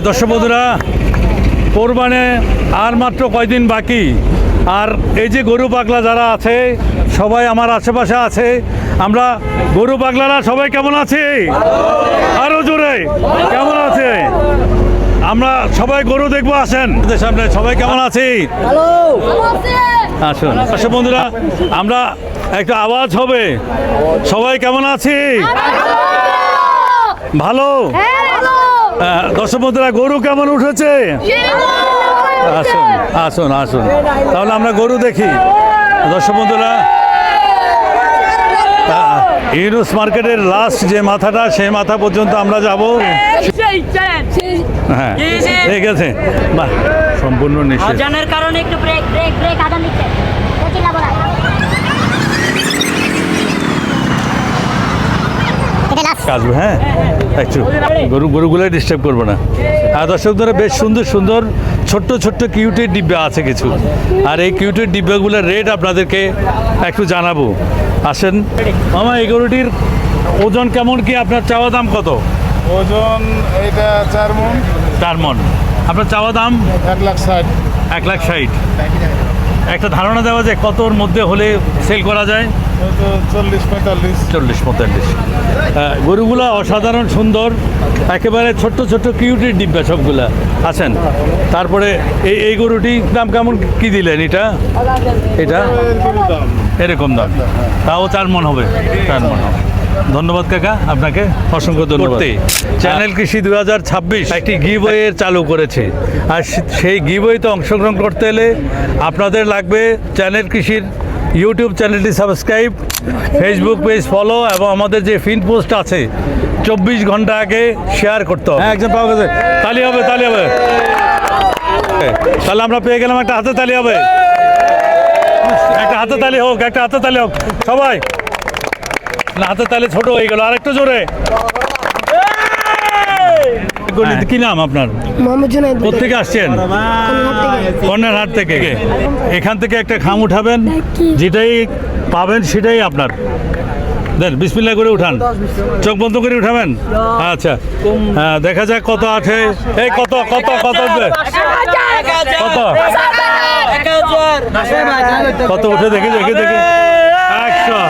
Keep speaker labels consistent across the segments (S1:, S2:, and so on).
S1: দর্শক বন্ধুরা, কোরবানে আর মাত্র কয়দিন বাকি। আর এই যে গরু পাগলা যারা আছে সবাই আমার আশেপাশে আছে। আমরা গরু পাগলারা সবাই কেমন আছি? আরো জোরে কেমন আছে? আমরা সবাই গরু দেখবো, আসেন সামনে। সবাই কেমন আছি? আসুন দর্শক বন্ধুরা, আমরা একটা আওয়াজ হবে, সবাই কেমন আছি? ভালো। দর্শক বন্ধুরা, গরু কেমন উঠেছে? আসুন আসুন আসুন, তাহলে আমরা গরু দেখি। দর্শক বন্ধুরা, ইউনুস মার্কেটের লাস্ট যে মাথাটা, সেই মাথা পর্যন্ত আমরা যাব। হ্যাঁ ঠিক আছে, বাহ, সম্পূর্ণ নিশ্চয়।
S2: অজানার কারণে একটু ব্রেক ব্রেক ব্রেক আদান দিচ্ছে।
S1: কাজবে, হ্যাঁ একটু গরুগুলো ডিস্টার্ব করবো না। আর দর্শক ধরে বেশ সুন্দর সুন্দর ছোট্ট ছোট্ট কিউটের ডিব্বা আছে কিছু। আর এই কিউটের ডিব্বাগুলোর রেট আপনাদেরকে একটু জানাবো। আসেন মামা, এই গরুটির ওজন কেমন, কি আপনার চাওয়া দাম কত?
S3: ওজন এটা 4 মণ।
S1: 4 মণ। আপনার চাওয়া দাম?
S3: 1,60,000।
S1: 1,60,000। একটা ধারণা দেওয়া যায় কতর মধ্যে হলে সেল করা যায়?
S3: 40-45।
S1: 40-45। গরুগুলো অসাধারণ সুন্দর, একেবারে ছোট্ট ছোট্ট কিউটের ডিব্বা সবগুলা। আছেন। তারপরে এই গরুটির দাম কেমন, কি দিলেন? এটা এরকম দাম, তাও 4 মণ হবে। 4 মণ হবে। ধন্যবাদ কাকা, আপনাকে অসংখ্য ধন্যবাদ। চ্যানেল কৃষি 2026 একটি গিভওয়ে চালু করেছে। আর সেই গিভওয়েতে অংশগ্রহণ করতে হলে আপনাদের লাগবে চ্যানেল কৃষির ইউটিউব চ্যানেলটি সাবস্ক্রাইব, ফেসবুক পেজ ফলো, এবং আমাদের যে ফিন পোস্ট আছে 24 ঘন্টা আগে শেয়ার করতে হবে। হ্যাঁ, একজন পাওয়া গেছে, তালি হবে, তালি হবে। তাহলে আমরা পেয়ে গেলাম, একটা হাতে তালি হবে, একটা হাতে তালি হোক, একটা হাতে তালি হোক সবাই। না, হাতে তালি ছোট হয়ে গেল, আরেকটু জোরে। কি নাম আপনার? কোথেকে আসছেন? কর্নারহাট থেকে। এখান থেকে একটা খাম উঠাবেন, যেটাই পাবেন সেটাই আপনার। দেন, বিসমিল্লাহ করে উঠান, চোখ বন্ধ করে উঠাবেন। আচ্ছা, হ্যাঁ, দেখা যাক কত আছে। এই কত কত কত কত কত উঠে দেখে দেখে দেখে। 100।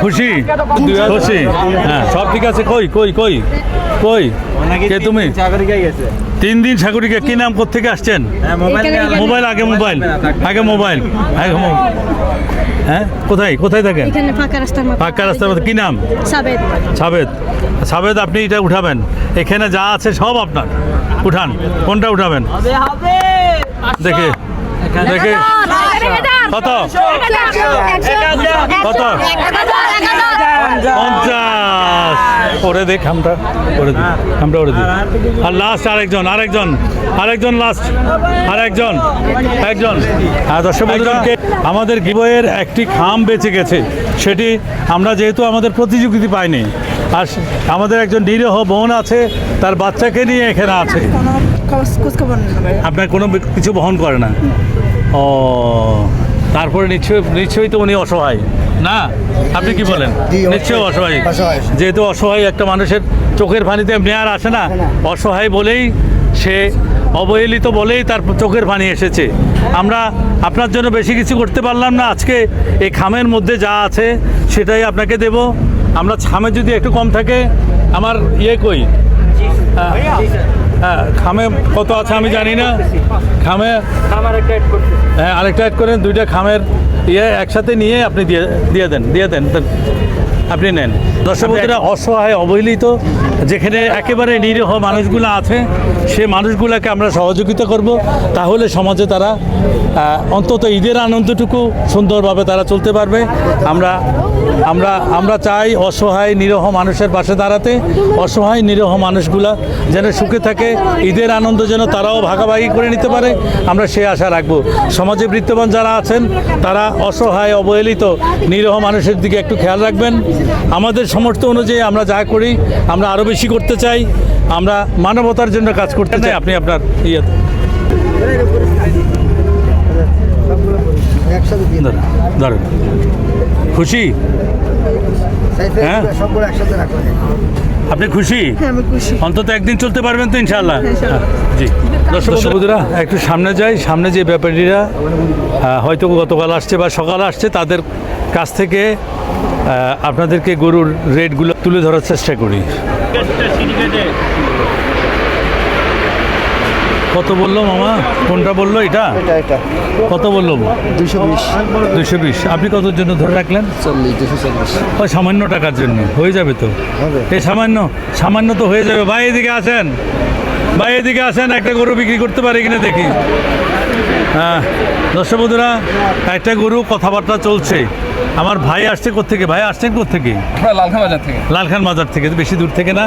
S1: খুশি? খুশি? হ্যাঁ, সব ঠিক আছে। কই কই কই কই কে তুমি? 3 দিন সাগরিকা। কি নাম, কোথেকে আসছেন? মোবাইল আগে, মোবাইল আগে, মোবাইল আগে। হ্যাঁ, কোথায় কোথায় থাকেন? ফাঁকা রাস্তার মধ্যে। কি নাম? সাবেদ। সাবেদ, আপনি এটা উঠাবেন। এখানে যা আছে সব আপনার। উঠান, কোনটা উঠাবেন? দেখে দেখে কত কত? 50। করে দেখ, আমরা করে দিই, আমরা করে দিই। আর লাস্ট আরেকজন, আরেকজন আরেকজন লাস্ট আরেকজন একজন। আর দর্শক বন্ধুদেরকে, আমাদের গিভওয়ের একটি খাম বেঁচে গেছে। সেটি আমরা যেহেতু আমাদের প্রতিযোগিতা পাইনি, আর আমাদের একজন নিরীহ বোন আছে, তার বাচ্চাকে নিয়ে এখানে আছে। আপনার কোনো কিছু বহন করে না? ও, তারপরে নিশ্চয়ই তো উনি অসহায় না? আপনি কি বলেন? নিশ্চয়ই অসহায়। যেহেতু অসহায় একটা মানুষের চোখের পানিতে এমনি আর আসে না, অসহায় বলেই সে অবহেলিত বলেই তার চোখের পানি এসেছে। আমরা আপনার জন্য বেশি কিছু করতে পারলাম না আজকে। এই খামের মধ্যে যা আছে সেটাই আপনাকে দেব। আমরা খামে যদি একটু কম থাকে, আমার কই? হ্যাঁ, খামে কত আছে আমি জানি না। খামে হ্যাঁ, আরেকটা অ্যাড করেন। 2টা খামের একসাথে নিয়ে আপনি দিয়ে দেন আপনি নেন। দর্শকরা, অসহায় অবহেলিত যেখানে একেবারে নিরীহ মানুষগুলো আছে, সে মানুষগুলোকে আমরা সহযোগিতা করব। তাহলে সমাজে তারা অন্তত ঈদের আনন্দটুকু সুন্দরভাবে তারা চলতে পারবে। আমরা চাই অসহায় নিরীহ মানুষের পাশে দাঁড়াতে। অসহায় নিরীহ মানুষগুলা যেন সুখে থাকে, ঈদের আনন্দ যেন তারাও ভাগাভাগি করে নিতে পারে, আমরা সে আশা রাখবো। সমাজে বিত্তবান যারা আছেন, তারা অসহায় অবহেলিত নিরীহ মানুষের দিকে একটু খেয়াল রাখবেন। আমাদের সামর্থ্য অনুযায়ী আমরা যা করি, আমরা আরও বেশি করতে চাই। আমরা মানবতার জন্য কাজ করতে চাই। আপনি আপনার ধরেন। খুশি? হ্যাঁ
S4: সবগুলো একসাথে রাখবেন।
S1: আপনি খুশি?
S4: হ্যাঁ আমি খুশি।
S1: অন্তত একদিন চলতে পারবেন তো ইনশাআল্লাহ?
S4: ইনশাআল্লাহ।
S1: জি। দর্শক বন্ধুরা একটু সামনে যাই, সামনে যে ব্যাপারীরা হয়তো গতকাল আসছে বা সকালে আসছে তাদের কাছ থেকে আপনাদেরকে গরুর রেটগুলো তুলে ধরার চেষ্টা করি। কত বললো মামা? কোনটা বললো এটা?
S4: এটা
S1: কত বললো?
S4: 220
S1: 220। আপনি কতর জন্য ধরে রাখলেন?
S4: 240
S1: ওই সামান্য টাকার জন্য হয়ে যাবে তো?
S4: হবে।
S1: এই সামান্য তো হয়ে যাবে। ভাই এদিকে আসেন, ভাই এদিকে আসেন, একটা গরু বিক্রি করতে পারি কিনা দেখি। হ্যাঁ দর্শক বন্ধুরা একটা গরু কথাবার্তা চলছে। আমার ভাই আসছে কোত্থেকে? ভাই আসছেন কোত্থেকে?
S5: লালখান বাজার থেকে।
S1: লালখান বাজার থেকে, তো বেশি দূর থেকে না।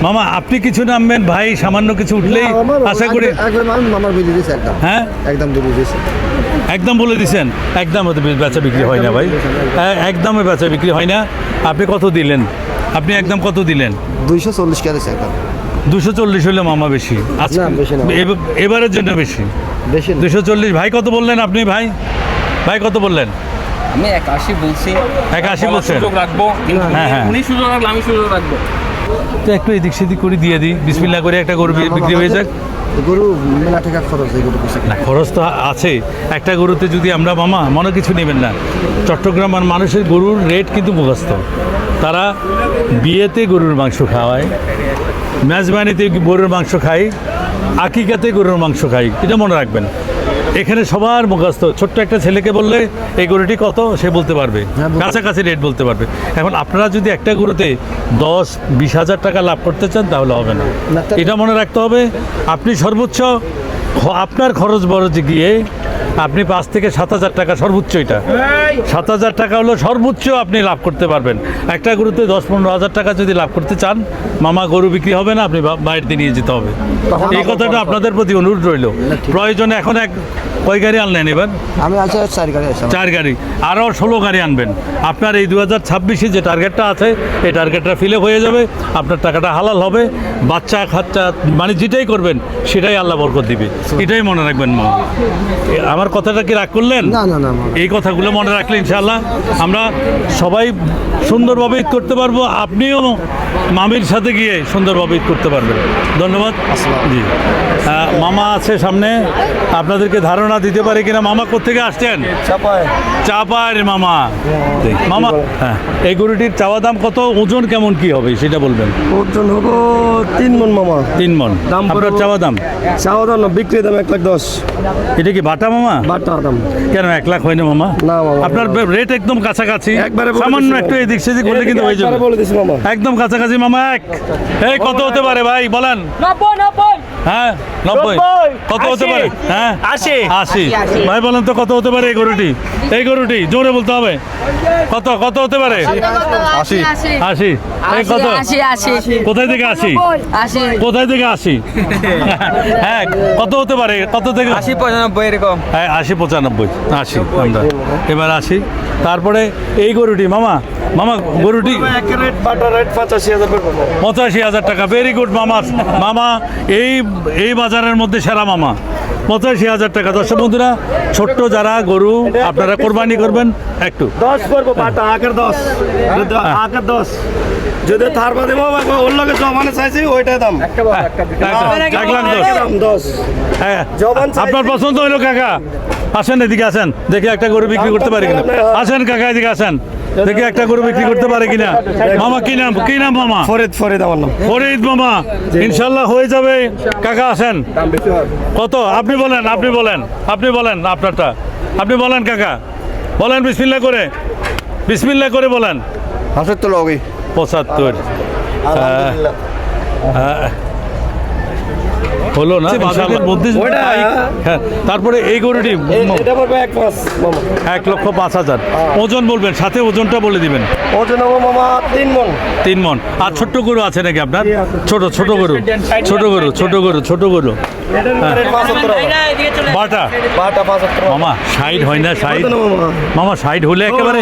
S1: মামা আপনি কিছু নামবেন, ভাই সামান্য কিছু উঠলেই আশা করি।
S4: আমার বিলি দিয়েছে একদম।
S1: হ্যাঁ
S4: একদম বিলি দিয়েছে।
S1: একদম বলে দিছেন? একদম হতে বেচা বিক্রি হয় না ভাই, একদমই বেচা বিক্রি হয় না। আপনি কত দিলেন? আপনি একদম কত দিলেন?
S4: 240 কে দিয়েছে একদম।
S1: 240 হলে মামা বেশি আজকে,
S4: না, বেশি না।
S1: এবারের জন্য বেশি।
S4: বেশি না।
S1: 240। ভাই কত বললেন আপনি? ভাই ভাই কত বললেন?
S5: আমি 81 বলছি।
S1: 81 বলছেন?
S5: সুযোগ রাখবো, কিন্তু
S1: হ্যাঁ, হ্যাঁ।
S5: উনি সুযোগ রাখলে আমি সুযোগ রাখবো।
S1: তো একটু এদিক সেদিক করে দিয়ে দিই, বিসমিল্লাহ করে একটা গরু বিক্রি হয়ে যাক।
S4: গরু মেলা টাকা খরচ এই গরু পিছনে।
S1: না খরচ তো আছে একটা গরুতে। যদি আমরা মামা মনে কিছু নেবেন না, চট্টগ্রাম আর মানুষের গরুর রেট কিন্তু মুখস্থ। তারা বিয়েতে গরুর মাংস খাওয়ায়, মেজবানিতে গরুর মাংস খাই, আকিকাতে গরুর মাংস খাই, এটা মনে রাখবেন। এখানে সবার মুখস্থ। ছোট্ট একটা ছেলেকে বললে এই গরুটি কত সে বলতে পারবে, কাছাকাছি রেট বলতে পারবে। এখন আপনারা যদি একটা গরুতে 10-20 হাজার টাকা লাভ করতে চান তাহলে হবে না। এটা মনে রাখতে হবে। আপনি সর্বোচ্চ আপনার খরচ বরচে গিয়ে আপনি 5 থেকে 7 হাজার টাকা সর্বোচ্চ, এটা 7 হাজার টাকা হলো সর্বোচ্চ আপনি লাভ করতে পারবেন। একটা গরুতে 10-15 হাজার টাকা যদি লাভ করতে চান মামা, গরু বিক্রি হবে না, আপনি বাইরে নিয়ে যেতে হবে। এই কথাটা আপনাদের প্রতি অনুরোধ রইল। প্রয়োজনে এখন কয় গাড়ি আনলেন এবার?
S4: আমি আছে 4 গাড়ি আছে।
S1: 4 গাড়ি, আরও 16 গাড়ি আনবেন। আপনার এই 2026-এ যে টার্গেটটা আছে এই টার্গেটটা ফিল হয়ে যাবে। আপনার টাকাটা হালাল হবে। বাচ্চা খাচ্চা মানে যেটাই করবেন সেটাই আল্লাহ বরকত দিবে, এটাই মনে রাখবেন মা। আমার কথাটা কি রাগ করলেন?
S4: না না না।
S1: এই কথাগুলো মনে রাখলে ইনশাআল্লাহ আমরা সবাই সুন্দরভাবে ঈদ করতে পারবো। আপনিও মামির সাথে গিয়ে সুন্দরভাবে ঈদ করতে পারবেন। ধন্যবাদ। জি মামা আছে সামনে, আপনাদেরকে ধারণা দিতে পারে কিনা। মামা কোত্থেকে আসছেন? চাপায় মামা। মামা হ্যাঁ, এই গরুটির চাওয়া দাম কত? ওজন কেমন কি হবে সেটা বলবেন।
S4: ওজন হবো 3 মণ মামা।
S1: 3 মণ।
S4: দাম
S1: আপনার
S4: পড়বো-
S1: চাওয়া দাম?
S4: চাওয়া দাম না, বিক্রি দাম 1,10,000।
S1: এটা কি বাটা মামা?
S4: বাটা দাম।
S1: কেন 1 লাখ হয় না মামা?
S4: না মামা।
S1: আপনার রেট একদম কাছাকাছি,
S4: একবারে বলে
S1: সামান্য
S4: দিছি
S1: একটু
S4: ভাই।
S1: এদিক সেদিক করলে কিন্তু হয়ে যাবে।
S4: বলে দিছি মামা।
S1: একদম কাছাকাছি মামা। এই কত হতে পারে ভাই বলেন?
S2: 90
S1: হ্যাঁ 90। কত হতে পারে? হ্যাঁ 80। ভাই বলেন তো কত হতে পারে এই গরুটি? এই গরুটি জোরে বলতে হবে। কত হতে পারে? 80। এই কত?
S2: 80
S1: কোথায় থেকে 80? কোথায় থেকে 80? হ্যাঁ কত হতে পারে? কত থেকে?
S5: 80-95 এরকম।
S1: হ্যাঁ 80-95। 80 আমরা এবার 80। তারপরে এই গরুটি মামা, গরুটি 85,000 টাকা। ভেরি গুড মামা। মামা এই বাজারের মধ্যে সেরা মামা। 85,000 টাকা। দর্শক বন্ধুরা, ছোট্ট যারা গরু আপনারা কোরবানি করবেন একটু
S6: 10 করবো বাটা আকার 10 আকার 10 যদি থার বাদে বাবা ওর লগে জমানে চাইছি ওইটাই দাম
S1: 1,10,000।
S6: দাম 10
S1: হ্যাঁ,
S6: জবান চাইছি।
S1: আপনার পছন্দ হইলো কাকা? আসেন এদিকে আসেন, দেখি একটা গরু বিক্রি করতে পারে কিনা। আসেন কাকা এদিকে আসেন, দেখি একটা গরু বিক্রি করতে পারে কিনা। মামা কি নাম মামা?
S6: ফরিদ আমার নাম।
S1: ফরিদ মামা, ইনশাল্লাহ হয়ে যাবে। কাকা আসেন। কত? আপনি বলেন আপনারটা। আপনি বলেন কাকা, বলেন বিসমিল্লাহ করে বলেন।
S4: 75 লগে
S1: 75। হলো না ইনশাআল্লাহ।
S6: ওইটা
S1: হ্যাঁ, তারপরে এই গরুটি
S6: এটা পড়বে 1,5 মামা।
S1: 1,05,000। ওজন বলবেন, সাথে ওজনটা বলে দিবেন।
S6: ওজন হবো মামা 3 মণ।
S1: 3 মণ। আর ছোট্ট গরু আছে নাকি আপনার? ছোট গরু। বাটা
S4: বাটা 75
S1: মামা সাইড হয় না সাইড
S4: কত না মামা?
S1: মামা সাইড হলে একেবারে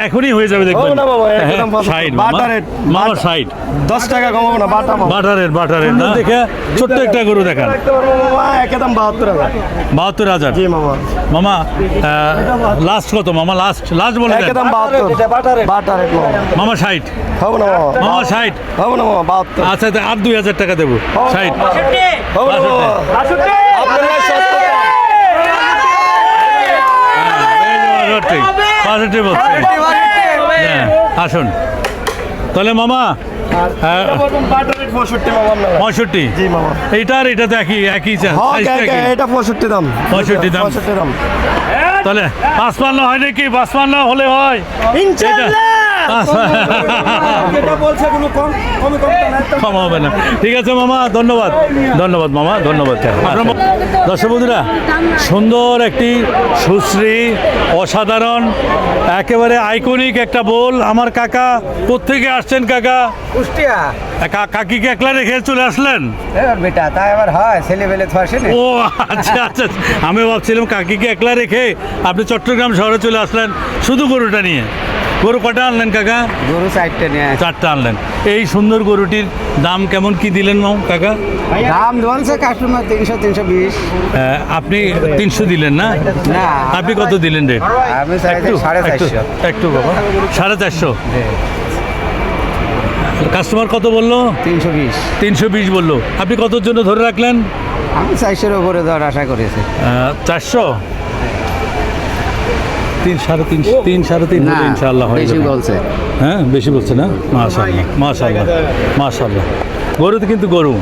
S1: এখনই হয়ে যাবে দেখবেন
S4: হবে না মামা, একদম
S1: সাইড
S4: বাটা রেট।
S1: মামা সাইড
S4: 10 টাকা কমাবো না বাটা মামা।
S1: বাটারের না দেখে ছোট্ট একটা গরু দেখান
S4: দেখতে পারবো মামা, একদম 72,000।
S1: 72,000
S4: জি মামা,
S1: মামা লাস্ট কত মামা লাস্ট বলে দেন
S4: একদম 72 বাটা রেট মামা।
S1: মামা 60
S4: হবে না মামা,
S1: মামা 60
S4: হবে না মামা 72।
S1: আচ্ছা তা আর 2,000 টাকা দেবো 60
S4: হবে না মামা, আপনার ভাই 70
S1: 65 বলছি হ্যাঁ, আসুন তাহলে মামা
S4: বাটা রেট 65 মামা আপনার।
S1: 65
S4: জি মামা।
S1: এইটার এটা তো একই
S4: হ্যাঁ,
S1: size টা একই।
S4: এটা 65 দাম।
S1: 65 দাম।
S4: 65 দাম।
S1: তাহলে 55 হয় নাকি 55 হলে হয়
S4: ইনশাআল্লাহ। এটা বলছে কোনো কম
S1: কম হবে না ঠিক আছে মামা ধন্যবাদ মামা ধন্যবাদ দর্শক বন্ধুরা সুন্দর একটি সুশ্রী অসাধারণ একেবারে আইকনিক একটা বোল আমার কাকা কোত্থেকে আসছেন কাকা
S5: কুষ্টিয়া
S1: কাকিকে একলা রেখে চলে আসলেন
S5: এবার বেটা তাই আবার হয় ছেলেবেলে তো আসে না
S1: ও আচ্ছা আচ্ছা আমি ভাবছিলাম কাকিকে একলা রেখে আপনি চট্টগ্রাম শহরে চলে আসলেন শুধু গরুটা নিয়ে গরু কটা আনলেন কাকা
S5: গরু সাইডটা নিয়ে
S1: 4টা আনলেন এই সুন্দর গরুটির দাম কেমন কি দিলেন মাও কাকা
S5: দাম বলছে কাস্টমার 300-320
S1: আপনি 300 দিলেন না
S5: না
S1: আপনি কত দিলেন রেট
S5: আমি চাইছি 450
S1: একটু বাবা 450 কাস্টমার কত বললো
S5: 320
S1: 320 বললো আপনি কতর জন্য ধরে রাখলেন
S5: আমি 400 উপরে দেওয়ার আশা করেছি
S1: 400 3-3.5
S5: না
S1: ইনশাআল্লাহ হয়ে
S5: বেশি
S1: যাবে।
S5: বলছে
S1: হ্যাঁ বেশি বলছে না মাশাআল্লাহ গরু তো কিন্তু গরু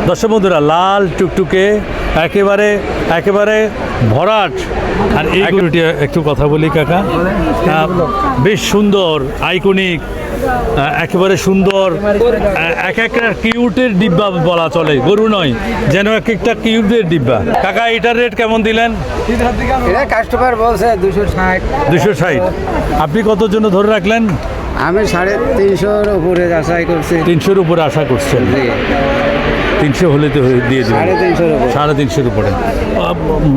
S1: দর্শক বন্ধুরা লাল টুকটুকে একেবারে ভরাট আর এই গরুটি একটু কথা বলি কাকা বেশ সুন্দর আইকনিক একেবারে সুন্দর এক একটা কিউটের ডিব্বা বলা চলে গরু নয় যেন এক একটা কিউটের ডিব্বা কাকা এটার রেট কেমন দিলেন
S5: এটা কাস্টমার বলছে 260
S1: 260 আপনি কতর জন্য ধরে রাখলেন
S5: আমি 350 উপরে আশাই করছি
S1: 300-র উপরে আশা করছেন 300 হলে তো দিয়ে দেবেন
S5: 350 উপরে
S1: 350-র উপরে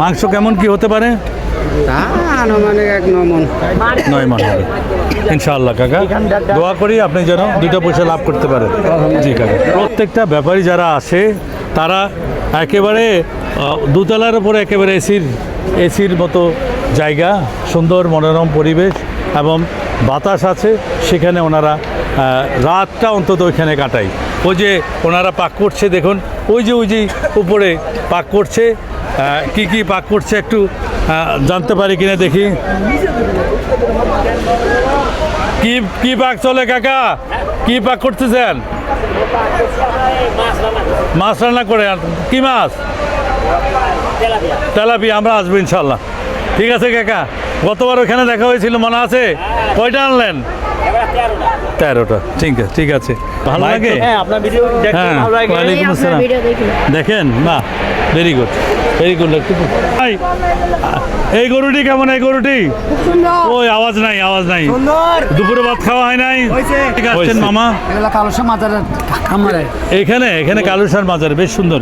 S1: মাংস কেমন কি হতে পারে
S5: তা আনুমানিক 1 মণ
S1: 9 মান হবে ইনশাআল্লাহ কাকা দোয়া করি আপনি যেন 2টা পয়সা লাভ করতে পারেন জি কাকা প্রত্যেকটা ব্যাপারী যারা আসে তারা একেবারে দোতলার উপরে একেবারে এসির মতো জায়গা সুন্দর মনোরম পরিবেশ এবং বাতাস আছে সেখানে ওনারা রাতটা অন্তত ওইখানে কাটায় ওই যে ওনারা পাক করছে দেখুন ওই যে উপরে পাক করছে কি পাক করছে একটু জানতে পারি কিনা দেখি কি পাক চলে কাকা কি পাক করতেছেন মাছ রান্না করে কি মাছ তেলাপিয়া আমরা আসবো ইনশাল্লাহ ঠিক আছে কাকা গতবার ওখানে দেখা হয়েছিল মনে আছে কয়টা আনলেন 13টা ঠিক আছে ভালো লাগে হ্যাঁ ওয়ালাইকুম আসসালাম
S2: ভিডিও দেখি
S1: দেখেন না ভেরি গুড একটু এই গরুটি কেমন এই গরুটি ওই আওয়াজ নাই দুপুরে ভাত খাওয়া হয় নাই ঠিক আছেন মামা
S5: এগুলা কালসা মাথার খামারে
S1: এখানে কালুসার মাজার বেশ সুন্দর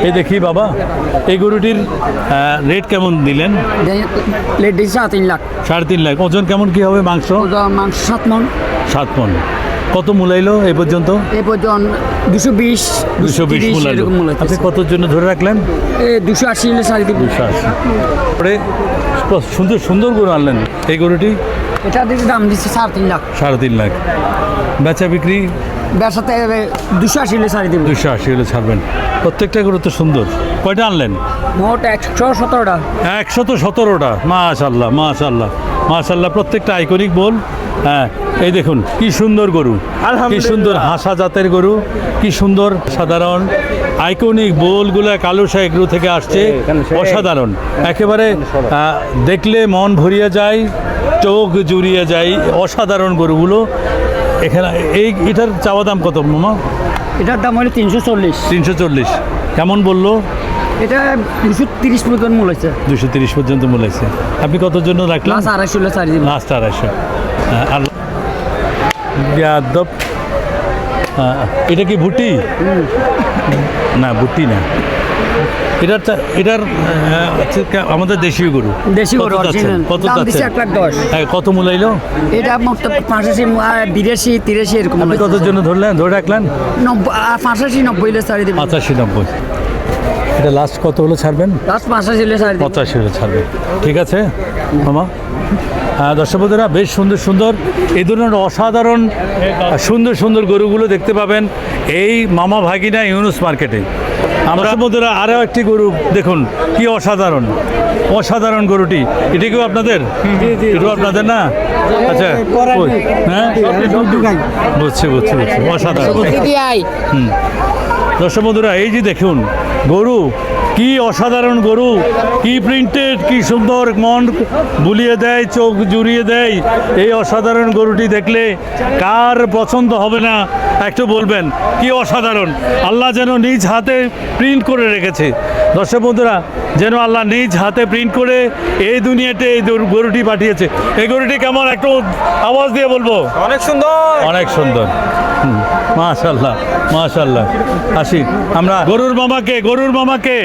S1: এই দেখি বাবা এই গরুটির রেট কেমন দিলেন
S5: প্লেট দিয়েছে 3 লাখ
S1: 3.5 লাখ ওজন কেমন কি হবে মাংস
S5: মাংস 7 মণ
S1: 7 মণ কত মূলাইলো এই পর্যন্ত
S5: এই পর্যন্ত 220
S1: মূলাইলো
S5: এরকম মূল্য
S1: আপনি কতর জন্য ধরে রাখলেন
S5: 280 হলে সাড়ে দিব
S1: 280 পরে সুন্দর গরু আনলেন এই গরুটি
S5: এটা দিতে দাম দিচ্ছে 3.5 লাখ
S1: 3.5 লাখ বেচা বিক্রি
S5: ব্যবসাতে 280 হলে সাড়ে দিব
S1: 280 হলে ছাড়বেন প্রত্যেকটা গরু তো সুন্দর কয়টা আনলেন
S5: মোট 117টা
S1: 117টা মাশাআল্লাহ প্রত্যেকটা আইকনিক বল হ্যাঁ এই দেখুন কি সুন্দর গরু কি সুন্দর হাসা জাতের গরু কি সুন্দর সাধারণ আইকনিক বোলগুলা কালুসা এগ্রো থেকে আসছে অসাধারণ একেবারে দেখলে মন ভরিয়ে যায় চোখ জুড়িয়ে যায় অসাধারণ গরুগুলো এখানে এটার চাওয়া দাম কত মামা
S5: এটার দাম হলো
S1: 340 কেমন বললো
S5: এটা 230 পর্যন্ত মূল্য হয়েছে
S1: 230 পর্যন্ত মূলাইছে আপনি কতর জন্য রাখলেন
S5: লাস্ট 250 হলে সাড়ে দিব
S1: লাস্ট 250 আর এটা কি ভুট্টি? না ভুট্টি না, এটার আমাদের দেশীয় গরু।
S5: দেশি গরু
S1: কত যাচ্ছেন?
S5: original।
S1: কত
S5: দাম দিছি
S1: যাচ্ছেন?
S5: 1,10,000।
S1: হ্যাঁ, কত মূলাইলো?
S5: এটা মোট 85, 82, 83 এরকম।
S1: আপনি কত জন্য ধরলেন, ধরে রাখলেন?
S5: 85, 90 হলে ছাড়ি দেবেন।
S1: 85-90। এটা লাস্ট কত হলো ছাড়বেন?
S5: লাস্ট 85 হলে ছাড়ি দেবেন।
S1: 85 হলে ছাড়বেন, ঠিক আছে মামা। দর্শক বন্ধুরা, বেশ সুন্দর সুন্দর এই ধরনের অসাধারণ সুন্দর সুন্দর গরুগুলো দেখতে পাবেন এই মামা ভাগিনা ইউনুস মার্কেটে। আমরা বন্ধুরা আরও একটি গরু দেখুন, কি অসাধারণ অসাধারণ গরুটি। এটা কি আপনাদের? এটাও আপনাদের না? আচ্ছা, ওই, হ্যাঁ বুঝছি বুঝছি বুঝছি, অসাধারণ। দর্শক বন্ধুরা, এই যে দেখুন গরু, কি অসাধারণ গরু, কি প্রিন্টেড, কি সুন্দর, মন বুলিয়ে দেয়, চোখ জুড়িয়ে দেয়। এই অসাধারণ গরুটি দেখলে কার পছন্দ হবে না একটু বলবেন। কি অসাধারণ, আল্লাহ যেন নিজ হাতে প্রিন্ট করে রেখেছে। দর্শক বন্ধুরা, যেন আল্লাহ নিজ হাতে প্রিন্ট করে এই দুনিয়াতে এই গরুটি পাঠিয়েছে। এই গরুটি কেমন একটু আওয়াজ দিয়ে বলবো?
S6: অনেক সুন্দর।
S1: অনেক সুন্দর, মাশাল্লাহ মাশাল্লাহ। আসি আমরা গরুর মামাকে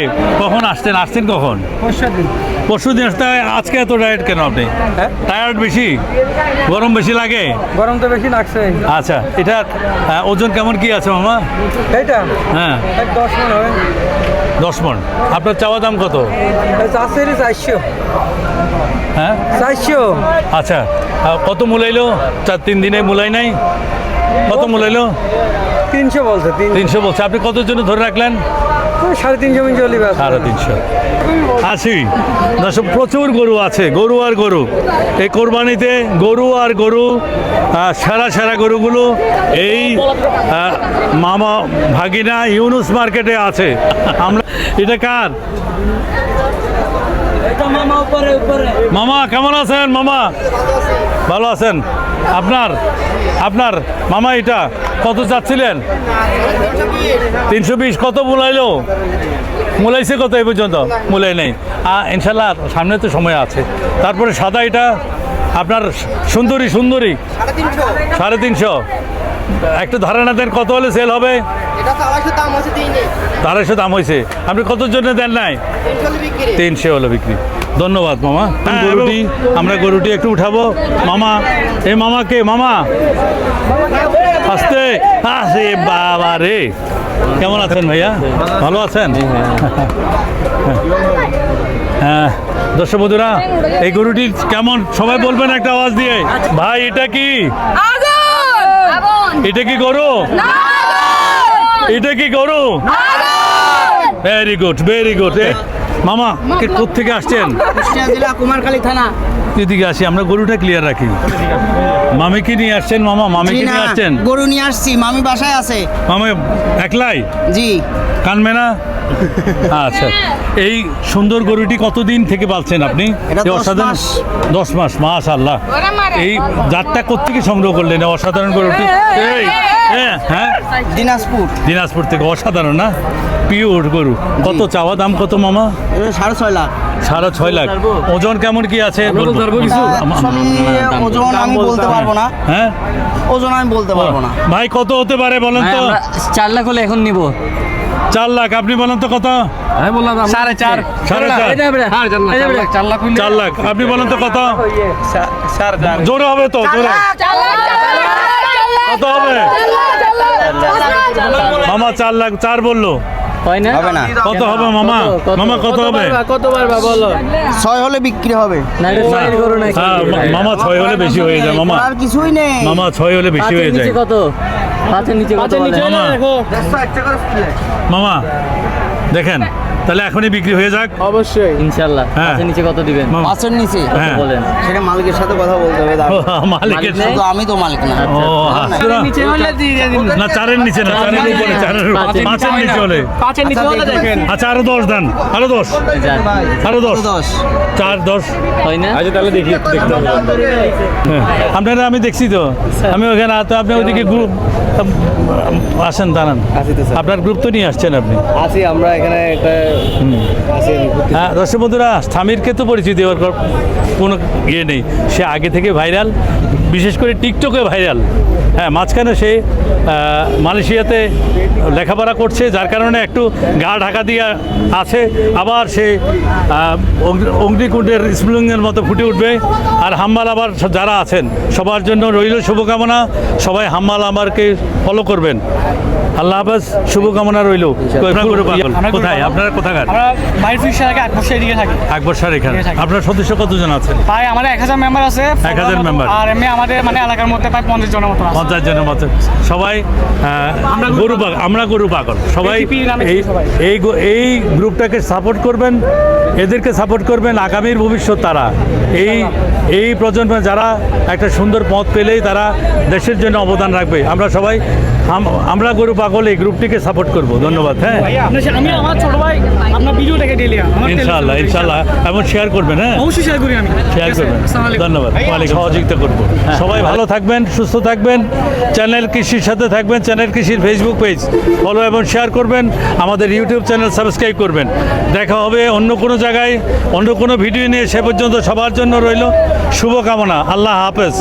S1: কখন আসছেন কখন? পরশু দিন আসতে। আজকে এত টায়ার্ড কেন আপনি? টায়ার্ড বেশি, গরম বেশি লাগে?
S5: গরম তো বেশি লাগছে।
S1: আচ্ছা, এটা ওজন কেমন কি আছে মামা?
S5: এইটা
S1: হ্যাঁ
S5: 10 মণ হবে।
S1: 10 মণ। আপনার চাওয়া দাম কত?
S5: 400।
S1: হ্যাঁ
S5: 400।
S1: আচ্ছা, কত মূলাইলো? 3 দিনে মূলাই নাই? কত মূলাইলো?
S5: 300 বলছে।
S1: 300 বলছে। আপনি কত জন্য ধরে রাখলেন?
S5: 350 মিনিট চলি ব্যাস।
S1: 350। আসি দর্শক, প্রচুর গরু আছে, গরু আর গরু। এই কোরবানিতে গরু আর গরু, সেরা গরুগুলো এই মামা ভাগিনা ইউনুস মার্কেটে আছে। আমরা এটা কার? মামা কেমন আছেন? মামা ভালো আছেন? আপনার মামা এটা কত চাচ্ছিলেন? 320। কত মূলাইলো? মূলাইছে কত এই পর্যন্ত? মূলাই নেই। ইনশাল্লাহ সামনে তো সময় আছে। তারপরে সাদা এটা আপনার সুন্দরী 350। একটু ধারণা দেন কত হলে সেল হবে? 250 দাম হয়েছে। আপনি কতর জন্য দেন নাই? 300 হলো বিক্রি। ধন্যবাদ মামা। আমরা গরুটি একটু উঠাবো। মামা, এই মামাকে, মামা আস্তে আসে। বাবা রে, কেমন আছেন ভাইয়া? ভালো আছেন? হ্যাঁ দর্শক বন্ধুরা, এই গরুটি কেমন সবাই বলবেন একটা আওয়াজ দিয়ে। ভাই এটা কি? এটা কি গরু? এটা কি গরু? Very good very good. মামা কোথেকে আসছেন?
S5: কুমারখালী থানা।
S1: এদিকে আসি, আমরা গরুটা ক্লিয়ার রাখি। মামিকে নিয়ে আসছেন? মামা মামিকে নিয়ে আসছেন?
S5: গরু নিয়ে আসছি, মামি বাসায় আছে।
S1: মামা একলাই?
S5: জি।
S1: কানবে না? আচ্ছা, এই সুন্দর গরুটি কতদিন থেকে পালছেন আপনি?
S5: এটা
S1: এই
S5: 10
S1: অসাধারণ
S5: মাস।
S1: 10 মাস, মাশাআল্লাহ। এই জাতটা কোত্থেকে সংগ্রহ করলেন এই অসাধারণ গরুটি? এই হ্যাঁ দিনাজপুর থেকে। অসাধারণ না? পিওর গরু। কত চাওয়া দাম কত মামা?
S5: 6.5 লাখ।
S1: 6.5 লাখ। ওজন কেমন কি আছে?
S5: ওজন আমি বলতে পারবো না।
S1: হ্যাঁ,
S5: ওজন আমি বলতে পারবো না।
S1: ভাই কত হতে পারে বলেন তো?
S5: 4 লাখ হলে এখন নিব।
S1: 4 লাখ। আপনি বলেন তো কত?
S5: আমি বললাম 4.5।
S1: 4 লাখ। আপনি বলেন তো কত? জোরে হবে তো, জোরে কত হবে? মামা 4 লাখ 4 বললো।
S5: হবে না।
S1: কত হবে মামা? মামা কত হবে?
S5: 6 হলে বিক্রি হবে।
S1: হ্যাঁ, মামা 6 হলে বেশি হয়ে যায় মামা।
S5: আর কিছুই নেই।
S1: মামা 6 হলে বেশি হয়ে যায়।
S5: কত? 5-এর নিচে কত?
S1: মামা, মামা দেখেন, তাহলে এখনই বিক্রি হয়ে যাক
S5: অবশ্যই ইনশাআল্লাহ।
S1: হ্যাঁ।
S5: 5-এর নিচে কত দিবেন? 5-এর নিচে
S1: হ্যাঁ।
S5: বলেন। সেটা মালিকের সাথে কথা বলতে হবে।
S1: মালিকের
S5: শুধু আমি তো মালিক না।
S1: ও নিচে হলে না, 4-এর নিচে না, 4-এর উপরে, 5-এর নিচে হলে।
S5: 5-এর নিচে হলে দেখেন।
S1: আচ্ছা, আরো 10 দেন, আরো 10, আরো 10, 4 10
S5: হয় না?
S1: আচ্ছা, তাহলে দেখি, দেখতে হবে। হ্যাঁ, আপনারা আমি দেখছি তো, আমি ওখানে তো আপনি ওইদিকে গ্রুপ আসেন, দাঁড়ান। আপনার গ্রুপ তো নিয়ে আসছেন আপনি?
S6: আছি আমরা এখানে একটা
S1: হ্যাঁ দর্শক বন্ধুরা, স্বামীরকে তো পরিচয় দেওয়ার কোনো ইয়ে নেই, সে আগে থেকে ভাইরাল। বিশেষ করে টিকটকে ভাইরাল। হ্যাঁ, মাঝখানে সে মালয়েশিয়াতে লেখাপড়া করছে, যার কারণে একটু গা ঢাকা দিয়ে আছে। আবার সে অগ্নিকুণ্ডের স্ফুলিঙ্গের মতো ফুটে উঠবে। আর হাম্মাল আবার যারা আছেন সবার জন্য রইল শুভকামনা। সবাই হাম্মাল আমারকে ফলো করবেন। আল্লাহ হাফেজ, শুভকামনা রইল। কোথায় আপনারা কোথাকার?
S7: আমরা বাইরে ফিক্সার আগে আকবর্ষের দিকে থাকি।
S1: আকবর স্যার এখানে
S7: এখানে থাকি।
S1: আপনার সদস্য কতজন আছেন?
S7: প্রায় আমাদের 1000 মেম্বার আছে।
S1: 1000 member।
S7: আর এমনি আমাদের মানে এলাকার মধ্যে প্রায় 50 জনের মতো আছে।
S1: 50 জনের মতো সবাই আমরা গরু পাগল সবাই।
S7: ATP নামে
S1: এই
S7: সবাই।
S1: এই গ্রুপটাকে সাপোর্ট করবেন, এদেরকে সাপোর্ট করবেন। আগামীর ভবিষ্যৎ তারা, এই প্রজন্মে যারা একটা সুন্দর পথ পেলেই তারা দেশের জন্য অবদান রাখবে। আমরা সবাই আমরা গরু পাগল এই গ্রুপটিকে সাপোর্ট করব। ধন্যবাদ। হ্যাঁ,
S7: আমি আমার ছোট ভাই আপনার ভিডিও দেখে ডেলি
S1: ইনশাআল্লাহ ইনশাআল্লাহ এবং শেয়ার করবেন। হ্যাঁ,
S7: অবশ্যই শেয়ার করি আমি।
S1: শেয়ার করবেন। ধন্যবাদ। সহযোগিতা করবো। সবাই ভালো থাকবেন, সুস্থ থাকবেন। চ্যানেল কৃষির সাথে থাকবেন। চ্যানেল কৃষির ফেসবুক পেজ ফলো এবং শেয়ার করবেন। আমাদের ইউটিউব চ্যানেল সাবস্ক্রাইব করবেন। দেখা হবে অন্য কোনো জায়গায় অন্য কোনো ভিডিও নিয়ে। সে পর্যন্ত সবার জন্য রইল শুভকামনা। আল্লাহ হাফেজ।